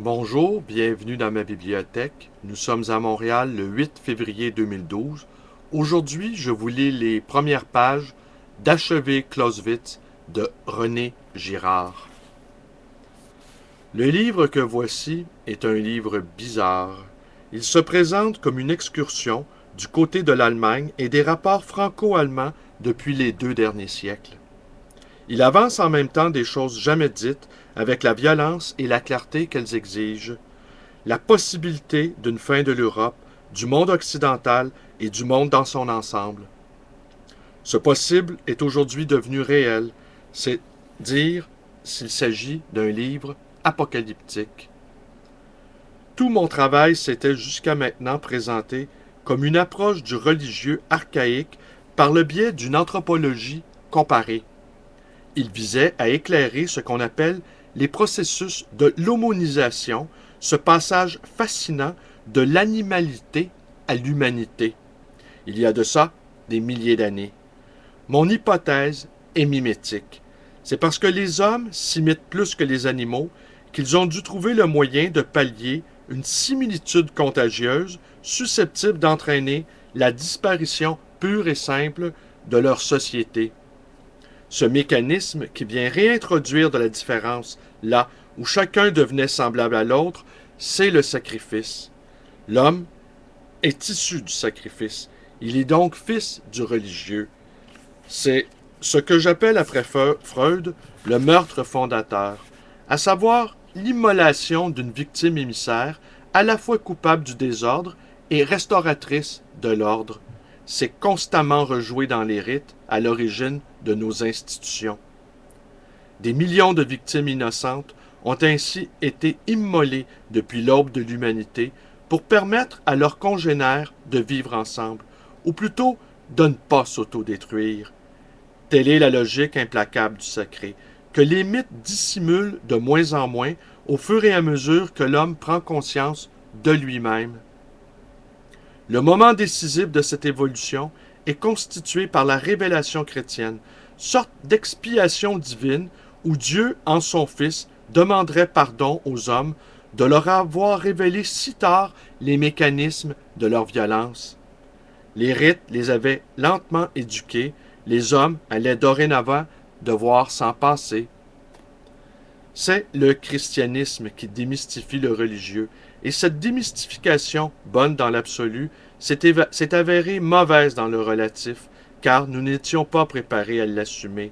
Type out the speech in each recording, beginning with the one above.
Bonjour, bienvenue dans ma bibliothèque. Nous sommes à Montréal le 8 février 2012. Aujourd'hui, je vous lis les premières pages d'Achever Clausewitz de René Girard. Le livre que voici est un livre bizarre. Il se présente comme une excursion du côté de l'Allemagne et des rapports franco-allemands depuis les 2 derniers siècles. Il avance en même temps des choses jamais dites avec la violence et la clarté qu'elles exigent, la possibilité d'une fin de l'Europe, du monde occidental et du monde dans son ensemble. Ce possible est aujourd'hui devenu réel, c'est dire s'il s'agit d'un livre apocalyptique. Tout mon travail s'était jusqu'à maintenant présenté comme une approche du religieux archaïque par le biais d'une anthropologie comparée. Il visait à éclairer ce qu'on appelle les processus de l'homonisation, ce passage fascinant de l'animalité à l'humanité. Il y a de ça des milliers d'années. Mon hypothèse est mimétique. C'est parce que les hommes s'imitent plus que les animaux qu'ils ont dû trouver le moyen de pallier une similitude contagieuse susceptible d'entraîner la disparition pure et simple de leur société. Ce mécanisme qui vient réintroduire de la différence là où chacun devenait semblable à l'autre, c'est le sacrifice. L'homme est issu du sacrifice. Il est donc fils du religieux. C'est ce que j'appelle après Freud le meurtre fondateur, à savoir l'immolation d'une victime émissaire à la fois coupable du désordre et restauratrice de l'ordre. C'est constamment rejoué dans les rites à l'origine de nos institutions. Des millions de victimes innocentes ont ainsi été immolées depuis l'aube de l'humanité pour permettre à leurs congénères de vivre ensemble, ou plutôt de ne pas s'autodétruire. Telle est la logique implacable du sacré, que les mythes dissimulent de moins en moins au fur et à mesure que l'homme prend conscience de lui-même. Le moment décisif de cette évolution est constitué par la révélation chrétienne, sorte d'expiation divine où Dieu, en son Fils, demanderait pardon aux hommes de leur avoir révélé si tard les mécanismes de leur violence. Les rites les avaient lentement éduqués, les hommes allaient dorénavant devoir s'en passer. C'est le christianisme qui démystifie le religieux, et cette démystification, bonne dans l'absolu, s'est avérée mauvaise dans le relatif, car nous n'étions pas préparés à l'assumer.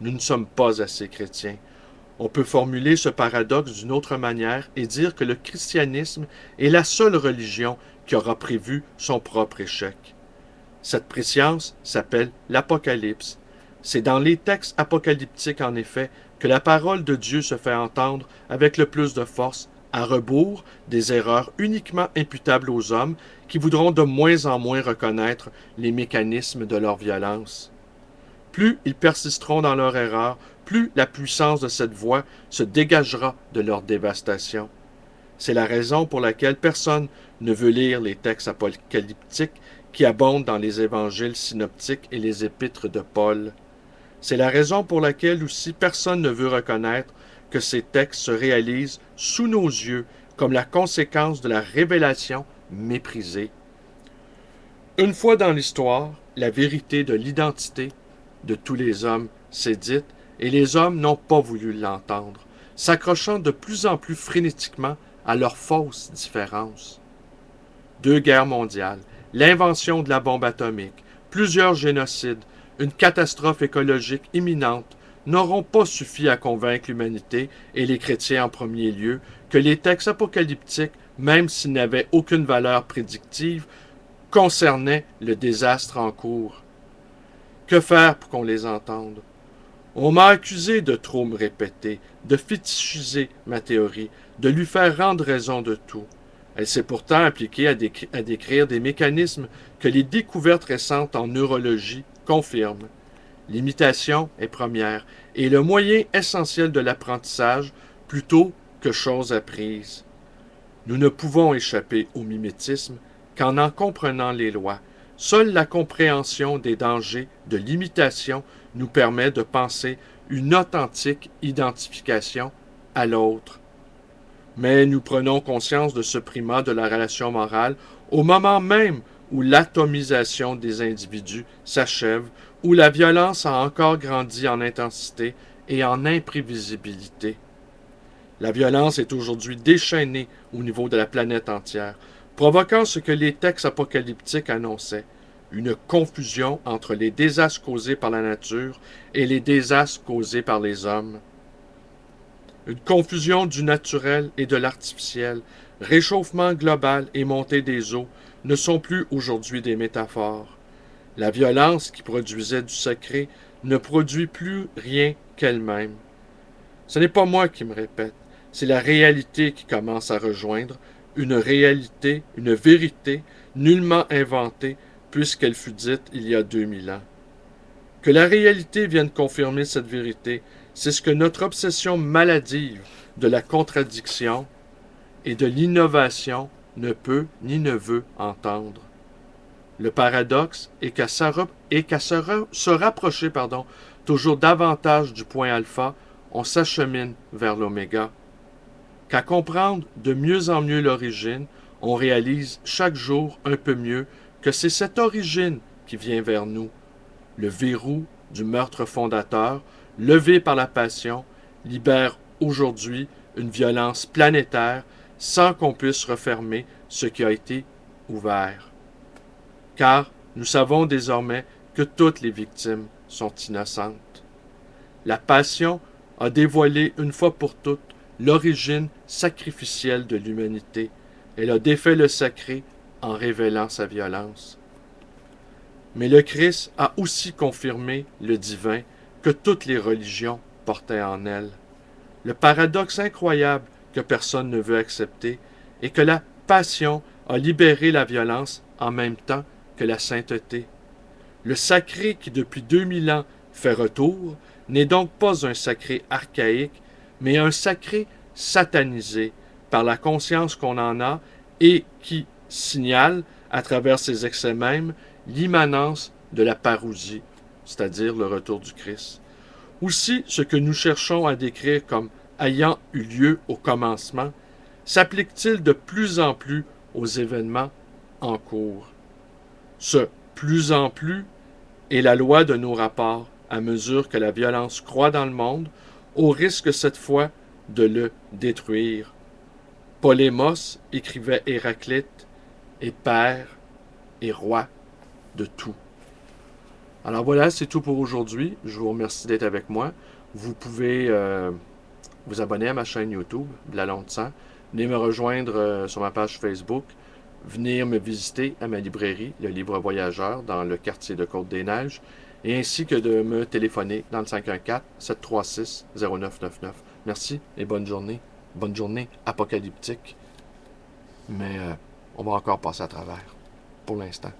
Nous ne sommes pas assez chrétiens. On peut formuler ce paradoxe d'une autre manière et dire que le christianisme est la seule religion qui aura prévu son propre échec. Cette préscience s'appelle l'Apocalypse. C'est dans les textes apocalyptiques, en effet, que la parole de Dieu se fait entendre avec le plus de force, à rebours des erreurs uniquement imputables aux hommes qui voudront de moins en moins reconnaître les mécanismes de leur violence. Plus ils persisteront dans leur erreur, plus la puissance de cette voix se dégagera de leur dévastation. C'est la raison pour laquelle personne ne veut lire les textes apocalyptiques qui abondent dans les évangiles synoptiques et les épîtres de Paul. C'est la raison pour laquelle aussi personne ne veut reconnaître que ces textes se réalisent sous nos yeux comme la conséquence de la révélation méprisée. Une fois dans l'histoire, la vérité de l'identité de tous les hommes s'est dite et les hommes n'ont pas voulu l'entendre, s'accrochant de plus en plus frénétiquement à leurs fausses différences. 2 guerres mondiales, l'invention de la bombe atomique, plusieurs génocides, une catastrophe écologique imminente n'auront pas suffi à convaincre l'humanité, et les chrétiens en premier lieu, que les textes apocalyptiques, même s'ils n'avaient aucune valeur prédictive, concernaient le désastre en cours. Que faire pour qu'on les entende? On m'a accusé de trop me répéter, de fétichiser ma théorie, de lui faire rendre raison de tout. Elle s'est pourtant appliquée à décrire des mécanismes que les découvertes récentes en neurologie confirment. L'imitation est première et le moyen essentiel de l'apprentissage plutôt que chose apprise. Nous ne pouvons échapper au mimétisme qu'en comprenant les lois. Seule la compréhension des dangers de l'imitation nous permet de penser une authentique identification à l'autre. Mais nous prenons conscience de ce primat de la relation morale au moment même où l'atomisation des individus s'achève, où la violence a encore grandi en intensité et en imprévisibilité. La violence est aujourd'hui déchaînée au niveau de la planète entière, provoquant ce que les textes apocalyptiques annonçaient, une confusion entre les désastres causés par la nature et les désastres causés par les hommes. Une confusion du naturel et de l'artificiel, réchauffement global et montée des eaux ne sont plus aujourd'hui des métaphores. La violence qui produisait du sacré ne produit plus rien qu'elle-même. Ce n'est pas moi qui me répète, c'est la réalité qui commence à rejoindre, une réalité, une vérité, nullement inventée, puisqu'elle fut dite il y a 2000 ans. Que la réalité vienne confirmer cette vérité, c'est ce que notre obsession maladive de la contradiction et de l'innovation ne peut ni ne veut entendre. Le paradoxe est qu'à se rapprocher toujours davantage du point alpha, on s'achemine vers l'oméga. Qu'à comprendre de mieux en mieux l'origine, on réalise chaque jour un peu mieux que c'est cette origine qui vient vers nous. Le verrou du meurtre fondateur, levé par la passion, libère aujourd'hui une violence planétaire sans qu'on puisse refermer ce qui a été ouvert. Car nous savons désormais que toutes les victimes sont innocentes. La passion a dévoilé une fois pour toutes l'origine sacrificielle de l'humanité. Elle a défait le sacré en révélant sa violence. Mais le Christ a aussi confirmé le divin que toutes les religions portaient en elles. Le paradoxe incroyable que personne ne veut accepter est que la passion a libéré la violence en même temps que la sainteté. Le sacré qui depuis 2000 ans fait retour n'est donc pas un sacré archaïque, mais un sacré satanisé par la conscience qu'on en a et qui signale, à travers ses excès mêmes, l'immanence de la parousie, c'est-à-dire le retour du Christ. Aussi, ce que nous cherchons à décrire comme ayant eu lieu au commencement, s'applique-t-il de plus en plus aux événements en cours. Ce plus en plus est la loi de nos rapports à mesure que la violence croît dans le monde, au risque cette fois de le détruire. Polémos, écrivait Héraclite, est père et roi de tout. Alors voilà, c'est tout pour aujourd'hui. Je vous remercie d'être avec moi. Vous pouvez vous abonner à ma chaîne YouTube, Blalon de sang. Venez me rejoindre sur ma page Facebook. Venir me visiter à ma librairie, le Livre Voyageur, dans le quartier de Côte-des-Neiges, et ainsi que de me téléphoner dans le 514-736-0999. Merci et bonne journée. Bonne journée apocalyptique. Mais on va encore passer à travers, pour l'instant.